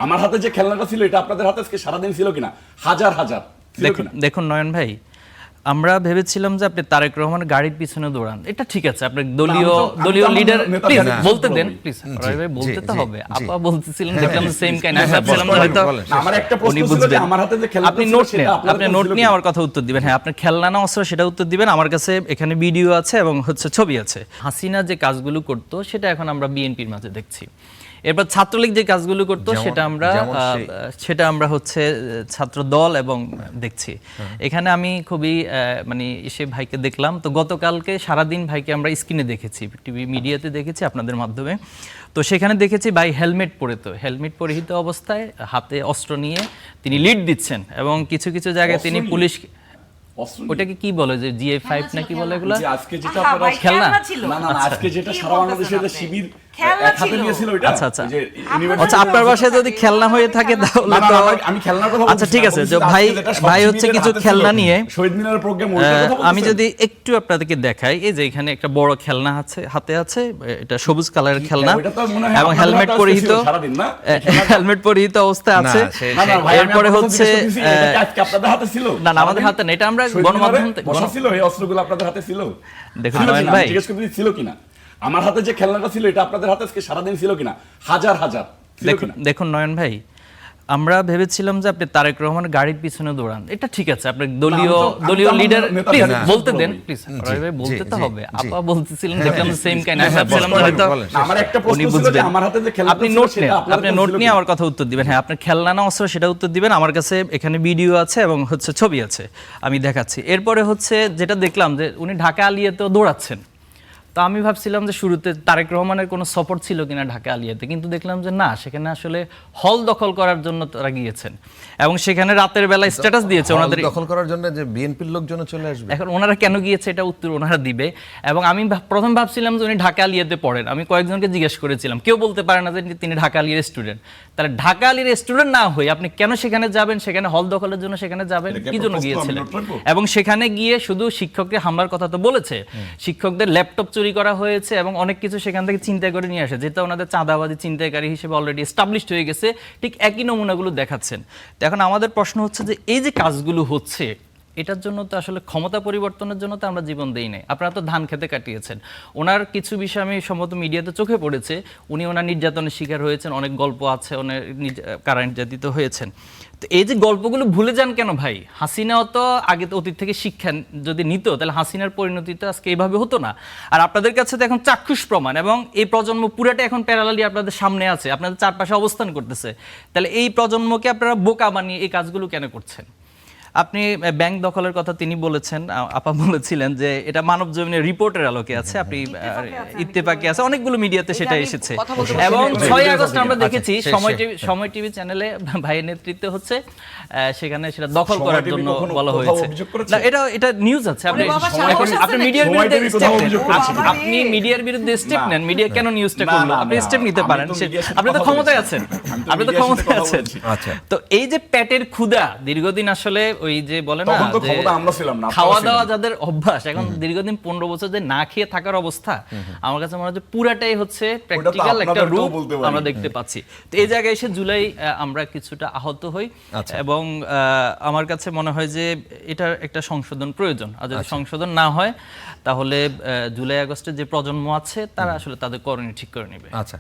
আমার হাতে যে খেলনাটা ছিল এটা আপনাদের হাতে আজকে সারাদিন ছিল কিনা? হাজার হাজার দেখুন নয়ন ভাই, আমরা ভেবেছিলাম যে আপনি তারেক রহমান গাড়ির পিছনে দৌড়ান, এটা ঠিক আছে, আপনার দলীয় লিডার, প্লিজ বলতে দেন, প্লিজ ভাই বলতে তো হবে। আপা বলতেছিলেন, দেখলাম সেম কাইন্ড, আমি ভাবছিলাম যে হয়তো আমার একটা প্রশ্ন ছিল যে আমার হাতে যে খেলনাটা আপনি ছিল নোট সেটা নেন, আপনাদের আপনি হাতে নোট ছিল নিয়ে কিনা? আমার কথা উত্তর দিবেন। হ্যাঁ, আপনার খেলনা না অস্ত্র সেটা উত্তর দিবেন। আমার কাছে এখানে ভিডিও আছে এবং ছবি আছে। হাসিনা যে কাজগুলো করতো সেটা এখন আমরা বিএনপির মাঝে দেখছি। এরপর ছাত্রলীগ যে কাজগুলো করতো সেটা আমরা ছাত্র দল এবং দেখছি। এখানে আমি খুবই মানে এসে ভাইকে দেখলাম, তো গতকালকে সারাদিন ভাইকে আমরা স্ক্রিনে দেখেছি, টিভি মিডিয়াতে দেখেছি আপনাদের মাধ্যমে। তো সেখানে দেখেছি ভাই হেলমেট পরিহিত অবস্থায় হাতে অস্ত্র নিয়ে তিনি লিড দিচ্ছেন এবং কিছু কিছু জায়গায় তিনি পুলিশ, ওটাকে কি বলে যে GA5 নাকি বলে এগুলো, আজকে যেটা আপনারা খেলনা না আজকে যেটা সারা বাংলাদেশের যে শিবির এক হাতে নিয়েছিল ওইটা। আচ্ছা আপনার বাসায় যদি খেলনা হয়ে থাকে তাহলে তো আমি খেলনার কথা আচ্ছা ঠিক আছে, যে ভাই হচ্ছে কিছু খেলনা নিয়ে শহীদ মিনারের প্রোগ্রাম ওইটার কথা বলছেন। আমি যদি একটু আপনাদেরকে দেখাই, এই যে এখানে একটা বড় খেলনা হাতে আছে, এটা সবুজ কালারের খেলনা এবং হেলমেট পরিহিত অবস্থায় আছে। এরপরে হচ্ছে আপনাদের হাতে ছিল না, আমাদের হাতে না, এটা আমরা গণমাধ্যম বসা ছিল, এই অস্ত্রগুলো আপনাদের হাতে ছিল। দেখুন নয়ন ভাই, জিজ্ঞেস করতে ছিল কিনা? আমার হাতে যে খেলনাটা ছিল এটা আপনাদের হাতে আজকে সারাদিন ছিল কিনা? হাজার হাজার দেখুন নয়ন ভাই, আমরা ভেবেছিলাম যে আপনি তারেক রহমান গাড়ির পিছনে দৌড়ান, এটা ঠিক আছে, আপনার দলীয় লিডার, প্লিজ বলতে দেন, প্লিজ ভাই বলতে তো হবে। আপা বলতেছিলেন, দেখলাম সেম কাইন্ড, আমি ভাবছিলাম যে হয়তো আমার একটা প্রশ্ন ছিল যে আমার হাতে যে খেলনাটা আপনি ছিল নোট সেটা নেন, আপনাদের আপনি হাতে নোট ছিল নিয়ে কিনা? আমার কথা উত্তর দিবেন। হ্যাঁ, আপনার খেলনা না অস্ত্র সেটা উত্তর দিবেন। আমার কাছে এখানে ভিডিও আছে এবং ছবি আছে, আমি দেখাচ্ছি। এরপরে যেটা দেখলাম যে উনি ঢাকা আলিয়াতেও দৌড়াচ্ছেন। তো আমি ভাবছিলাম যে শুরুতে তারেক রহমানের কোনো সাপোর্ট ছিল কিনা ঢাকা আলিয়াতে, কিন্তু দেখলাম যে না, সেখানে আসলে হল দখল করার জন্য তারা গিয়েছেন এবং সেখানে রাতের বেলা স্ট্যাটাস দিয়েছে ওনাদের দখল করার জন্য, যে বিএনপির লোকজন চলে আসবে। এখন ওনারা কেন গিয়েছে এটা উত্তর ওনারা দিবে। এবং আমি প্রথম ভাবছিলাম যে উনি ঢাকা আলিয়াতে পড়েন, আমি কয়েকজনকে জিজ্ঞেস করেছিলাম, কেউ বলতে পারে না যে তিনি ঢাকা আলিয়ার স্টুডেন্ট। তাহলে ঢাকা আলিয়ার স্টুডেন্ট না হয়ে আপনি কেন সেখানে যাবেন, সেখানে হল দখলের জন্য সেখানে যাবেন, কি জন্য গিয়েছিলেন? এবং সেখানে গিয়ে শুধু শিক্ষকদের হামলার কথা তো বলেছে, শিক্ষকদের ল্যাপটপ চুরি করা হয়েছে এবং অনেক কিছু সেখান থেকে চিন্তা করে নিয়ে আসে, যেটা ওনাদের চাঁদাবাজি চিন্তাকারী হিসেবে অলরেডি এস্টাবলিশড হয়ে গেছে। ঠিক একই নমুনাগুলো দেখাচ্ছেন। তো এখন আমাদের প্রশ্ন হচ্ছে যে এই যে কাজগুলো হচ্ছে, এটার জন্য তো আসলে ক্ষমতা পরিবর্তনের জন্য তো আমরা জীবন দেই নাই। আপনারা তো ধান খেতে কাটিয়েছেন। ওনার কিছু বিষয় আমি সম্ভবত মিডিয়াতে চোখে পড়েছে, উনি ওনার নির্যাতনের শিকার হয়েছেন, অনেক গল্প আছে, ওনার কারা নির্যাতিত হয়েছেন। তো এই যে গল্পগুলো ভুলে যান কেন ভাই? হাসিনাও তো আগে তো অতীত থেকে শিক্ষা যদি নিত, তাহলে হাসিনার পরিণতি তো আজকে এইভাবে হতো না। আর আপনাদের কাছে তো এখন চাক্ষুষ প্রমাণ, এবং এই প্রজন্ম পুরাটা এখন প্যারালালি আপনাদের সামনে আছে, আপনাদের চারপাশে অবস্থান করতেছে। তাহলে এই প্রজন্মকে আপনারা বোকা বানিয়ে এই কাজগুলো কেন করছেন? আপনি ব্যাংক দখলের কথা তিনি বলেছেন, আপা বলেছিলেন যে এটা মানব জমিনের রিপোর্টের আলোকে আছে, আপনি ইত্তেফাকে আছে, অনেকগুলো মিডিয়াতে সেটা এসেছে। এবং 6 আগস্ট আমরা দেখেছি সময় টিভি চ্যানেলে ভাইয়ের নেতৃত্বে সেখানে সেটা দখল করার জন্য বলা হয়েছে। না, এটা নিউজ আছে। আপনি মিডিয়ার বিরুদ্ধে স্টেপ নেন, মিডিয়া কেন নিউজটা করলো, আপনি স্টেপ নিতে পারেন, আপনি তো ক্ষমতায় আছেন, তো এই যে পেটের ক্ষুধা দীর্ঘদিন আসলে ওই যে বলে না খাওয়া দাওয়া যাদের অভ্যাস, এখন দীর্ঘদিন 15 বছর যে না খেয়ে থাকার অবস্থা, আমার কাছে মনে হয় পুরাটাই প্র্যাকটিক্যাল একটা রূপ আমরা দেখতে পাচ্ছি। তো এই জায়গায় এসে জুলাই আমরা কিছুটা আহত হই এবং আমার কাছে মনে হয় যে এটার একটা সংশোধন প্রয়োজন। আর যদি সংশোধন না হয় তাহলে জুলাই আগস্টের যে প্রজন্ম আছে তারা আসলে তাদের করণীয় ঠিক করে নেবে। আচ্ছা।